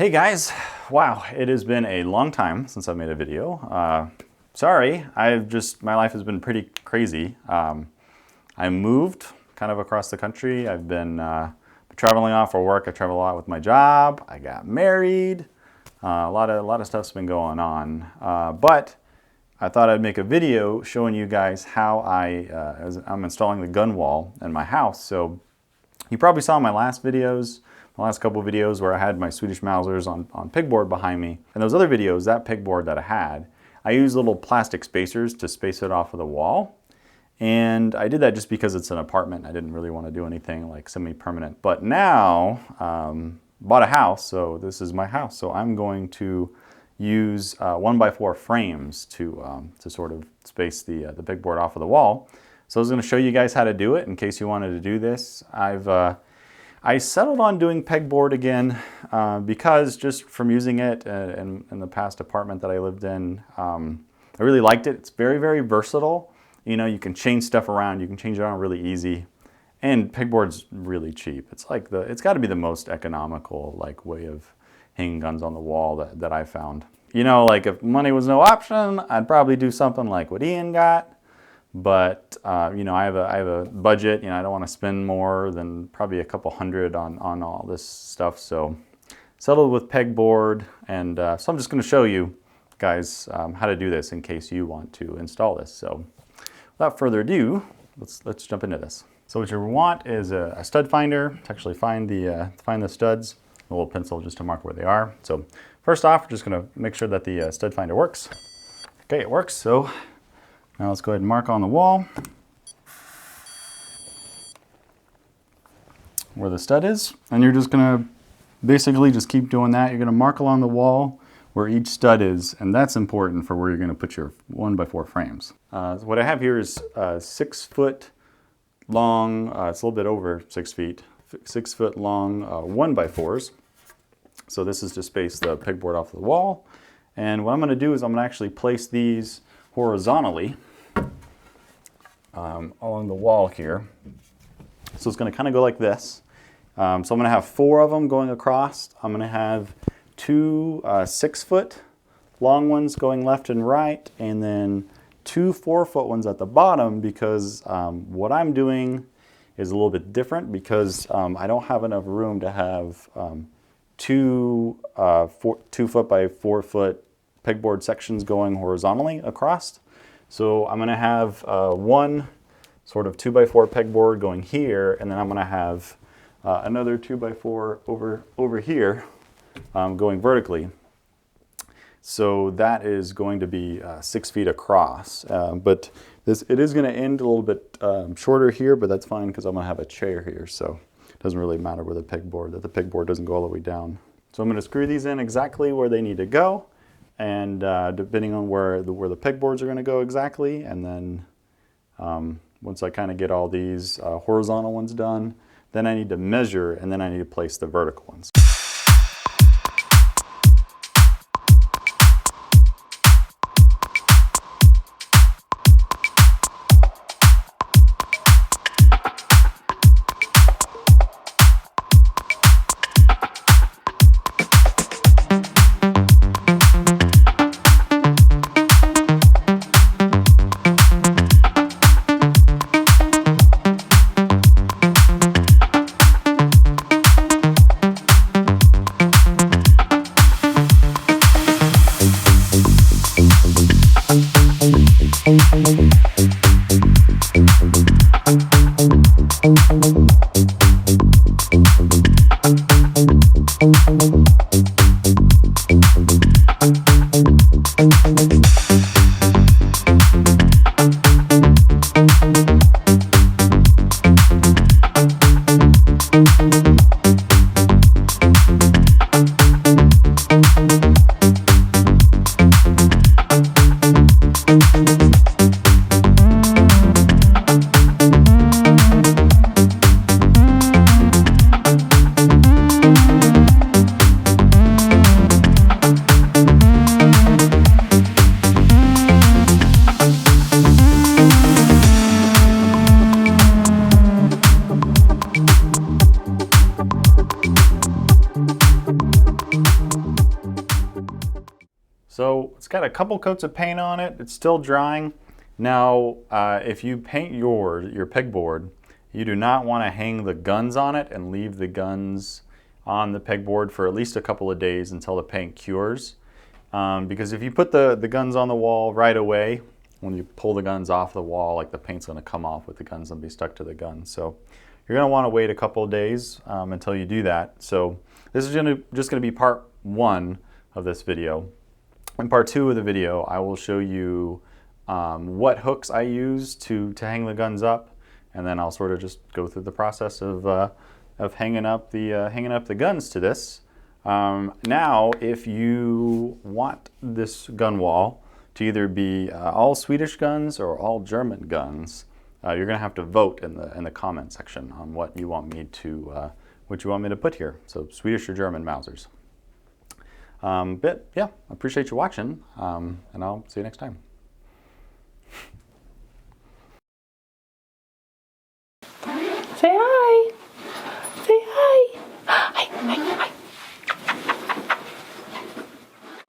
Hey guys, wow, it has been a long time since I've made a video. Sorry, my life has been pretty crazy. I moved kind of across the country. I've been traveling off for work. I travel a lot with my job. I got married. A lot of stuff's been going on. But I thought I'd make a video showing you guys how I'm installing the gun wall in my house. So you probably saw my last couple of videos where I had my Swedish Mausers on pegboard behind me. And those other videos, that pegboard that I had, I used little plastic spacers to space it off of the wall. And I did that just because it's an apartment. I didn't really want to do anything like semi-permanent. But now, bought a house, so this is my house. So I'm going to use 1x4 frames to sort of space the pegboard off of the wall. So I was going to show you guys how to do it in case you wanted to do this. I settled on doing pegboard again because just from using it in the past apartment that I lived in, I really liked it. It's very, very versatile. You know, you can change stuff around. You can change it around really easy. And pegboard's really cheap. It's got to be the most economical way of hanging guns on the wall that I found. You know, like if money was no option, I'd probably do something like what Ian got. But you know, I have a budget. You know, I don't want to spend more than probably a couple hundred on all this stuff. So settled with pegboard, and so I'm just going to show you guys how to do this in case you want to install this. So without further ado, let's jump into this. So what you want is a stud finder to actually find the studs. A little pencil just to mark where they are. So first off, we're just going to make sure that the stud finder works. Okay, it works. So now let's go ahead and mark on the wall where the stud is. And you're just gonna basically just keep doing that. You're gonna mark along the wall where each stud is, and that's important for where you're gonna put your 1x4 frames. What I have here is 6 foot long, it's a little bit over 6 feet, 6 foot long 1x4s. So this is to space the pegboard off the wall. And what I'm gonna do is I'm gonna actually place these horizontally along the wall here. So it's going to kind of go like this. So I'm going to have 4 of them going across. I'm going to have 2 6 foot long ones going left and right, and then 2 4 foot ones at the bottom, because what I'm doing is a little bit different because I don't have enough room to have 2 foot by 4 foot pegboard sections going horizontally across. So I'm going to have one sort of 2x4 pegboard going here, and then I'm going to have another 2x4 over here going vertically. So that is going to be 6 feet across. But it is going to end a little bit shorter here, but that's fine because I'm going to have a chair here, so it doesn't really matter where the pegboard doesn't go all the way down. So I'm going to screw these in exactly where they need to go. And depending on where the pegboards are going to go exactly, and then once I kind of get all these horizontal ones done, then I need to measure, and then I need to place the vertical ones. So it's got a couple coats of paint on it. It's still drying. Now, if you paint your pegboard, you do not want to hang the guns on it and leave the guns on the pegboard for at least a couple of days until the paint cures. Because if you put the guns on the wall right away, when you pull the guns off the wall, like the paint's going to come off with the guns and be stuck to the guns. So you're going to want to wait a couple of days until you do that. So this is just going to be part 1 of this video. In part 2 of the video, I will show you what hooks I use to hang the guns up, and then I'll sort of just go through the process of hanging up the guns to this. Now, if you want this gun wall to either be all Swedish guns or all German guns, you're going to have to vote in the comment section on what you want me to put here. So Swedish or German Mausers. But yeah, I appreciate you watching, and I'll see you next time. Say hi.